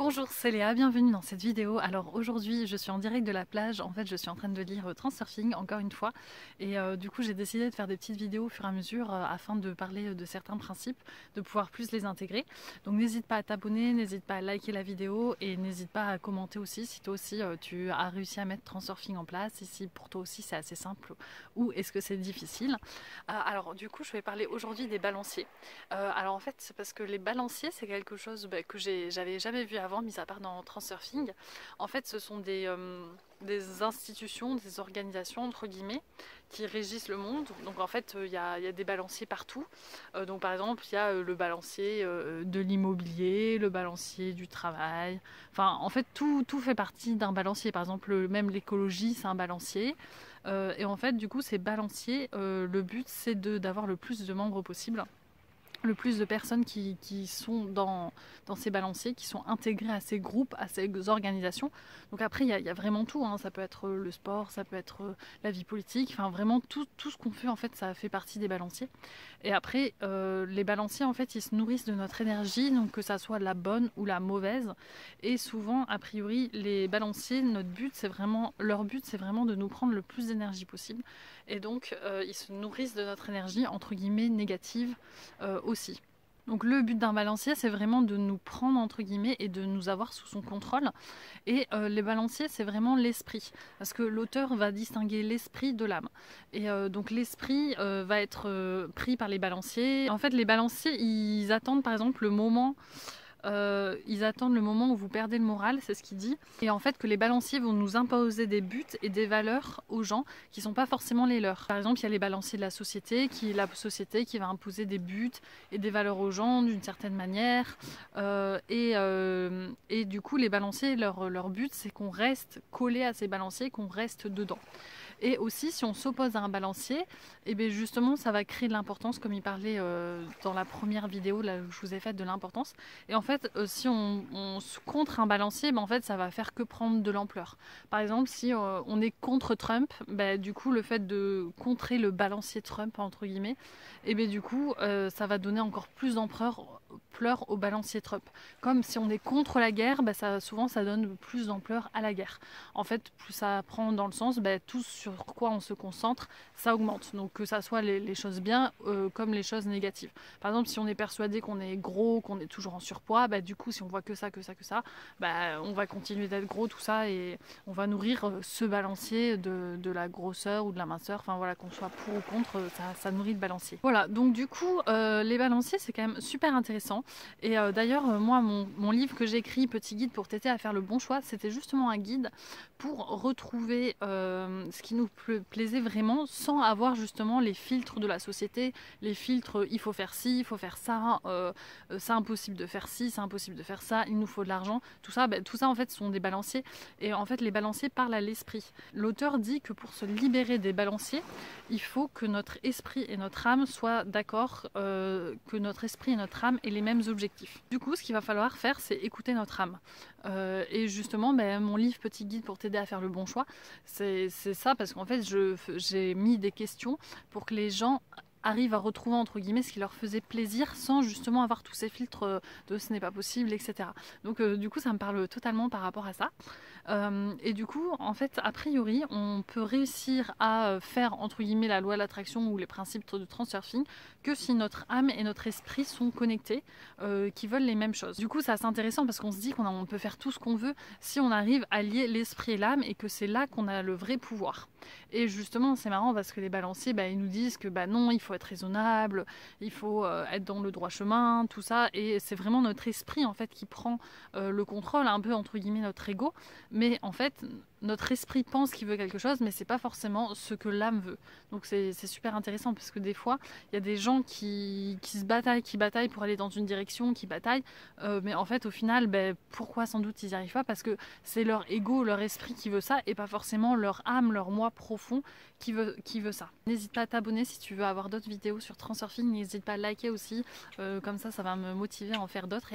Bonjour, c'est Léa, bienvenue dans cette vidéo. Alors aujourd'hui je suis en direct de la plage, en fait je suis en train de lire Transurfing encore une fois et du coup j'ai décidé de faire des petites vidéos au fur et à mesure afin de parler de certains principes, de pouvoir plus les intégrer. Donc n'hésite pas à t'abonner, n'hésite pas à liker la vidéo et n'hésite pas à commenter aussi si toi aussi tu as réussi à mettre Transurfing en place et si pour toi aussi c'est assez simple ou est-ce que c'est difficile. Alors du coup je vais parler aujourd'hui des balanciers. Alors en fait c'est parce que les balanciers c'est quelque chose que j'avais jamais vu avant, mis à part dans Transurfing. En fait ce sont des institutions, des organisations entre guillemets qui régissent le monde. Donc en fait il y a des balanciers partout. Donc par exemple il y a le balancier de l'immobilier, le balancier du travail. Enfin en fait tout fait partie d'un balancier. Par exemple même l'écologie c'est un balancier. Et en fait du coup ces balanciers, le but c'est d'avoir le plus de membres possible, le plus de personnes qui sont dans ces balanciers, qui sont intégrées à ces groupes, à ces organisations. Donc après, il y a vraiment tout, hein. Ça peut être le sport, ça peut être la vie politique, enfin vraiment tout ce qu'on fait, en fait, ça fait partie des balanciers. Et après, les balanciers, en fait, ils se nourrissent de notre énergie, donc que ça soit la bonne ou la mauvaise. Et souvent, a priori, les balanciers, leur but, c'est vraiment de nous prendre le plus d'énergie possible. Et donc, ils se nourrissent de notre énergie, entre guillemets, négative aussi. Donc le but d'un balancier, c'est vraiment de nous prendre entre guillemets et de nous avoir sous son contrôle. Et les balanciers, c'est vraiment l'esprit. Parce que l'auteur va distinguer l'esprit de l'âme. Et donc l'esprit va être pris par les balanciers. En fait, les balanciers, ils attendent par exemple le moment... ils attendent le moment où vous perdez le moral, c'est ce qu'il dit. Et en fait que les balanciers vont nous imposer des buts et des valeurs aux gens qui ne sont pas forcément les leurs. Par exemple, il y a les balanciers de la société qui va imposer des buts et des valeurs aux gens d'une certaine manière. Et du coup, les balanciers, leur but, c'est qu'on reste collé à ces balanciers, qu'on reste dedans. Et aussi, si on s'oppose à un balancier, et bien justement, ça va créer de l'importance, comme il parlait dans la première vidéo là, que je vous ai faite de l'importance. Et en fait, si on se contre un balancier, ben, en fait, ça va faire que prendre de l'ampleur. Par exemple, si on est contre Trump, ben, du coup, le fait de contrer le balancier Trump, entre guillemets, et bien du coup, ça va donner encore plus d'ampleur au balancier Trump. Comme si on est contre la guerre, ben, souvent ça donne plus d'ampleur à la guerre. En fait, plus ça prend dans le sens, ben, tout sur quoi on se concentre, ça augmente. Donc que ça soit les choses bien comme les choses négatives. Par exemple, si on est persuadé qu'on est gros, qu'on est toujours en surpoids, bah, du coup, si on voit que ça, bah, on va continuer d'être gros, tout ça, et on va nourrir ce balancier de la grosseur ou de la minceur. Enfin voilà, qu'on soit pour ou contre, ça nourrit le balancier. Voilà, donc du coup, les balanciers, c'est quand même super intéressant. Et d'ailleurs, moi, mon livre que j'ai écrit, Petit guide pour t'aider à faire le bon choix, c'était justement un guide pour retrouver ce qui nous plaisait vraiment sans avoir justement les filtres de la société, les filtres il faut faire ci, il faut faire ça, c'est impossible de faire ci, c'est impossible de faire ça, il nous faut de l'argent, tout ça en fait sont des balanciers et en fait les balanciers parlent à l'esprit. L'auteur dit que pour se libérer des balanciers, il faut que notre esprit et notre âme soient d'accord, que notre esprit et notre âme aient les mêmes objectifs. Du coup, ce qu'il va falloir faire, c'est écouter notre âme. Et justement, mon livre Petit guide pour t'aider à faire le bon choix, c'est ça, parce qu'en fait, j'ai mis des questions pour que les gens arrivent à retrouver entre guillemets ce qui leur faisait plaisir sans justement avoir tous ces filtres de ce n'est pas possible, etc. Donc du coup ça me parle totalement par rapport à ça. Et du coup en fait a priori on peut réussir à faire entre guillemets la loi de l'attraction ou les principes de Transurfing que si notre âme et notre esprit sont connectés, qui veulent les mêmes choses. Du coup c'est assez intéressant parce qu'on se dit qu'on peut faire tout ce qu'on veut si on arrive à lier l'esprit et l'âme et que c'est là qu'on a le vrai pouvoir. Et justement c'est marrant parce que les balanciers ils nous disent que non, il faut être raisonnable, il faut être dans le droit chemin, tout ça, et c'est vraiment notre esprit en fait qui prend le contrôle, un peu entre guillemets notre ego, mais en fait notre esprit pense qu'il veut quelque chose, mais c'est pas forcément ce que l'âme veut. Donc c'est super intéressant parce que des fois il y a des gens qui bataillent pour aller dans une direction, qui bataillent, mais en fait au final pourquoi sans doute ils n'y arrivent pas, parce que c'est leur ego, leur esprit qui veut ça et pas forcément leur âme, leur moi profond qui veut ça. N'hésite pas à t'abonner si tu veux avoir d'autres vidéos sur Transurfing, n'hésite pas à liker aussi, comme ça va me motiver à en faire d'autres.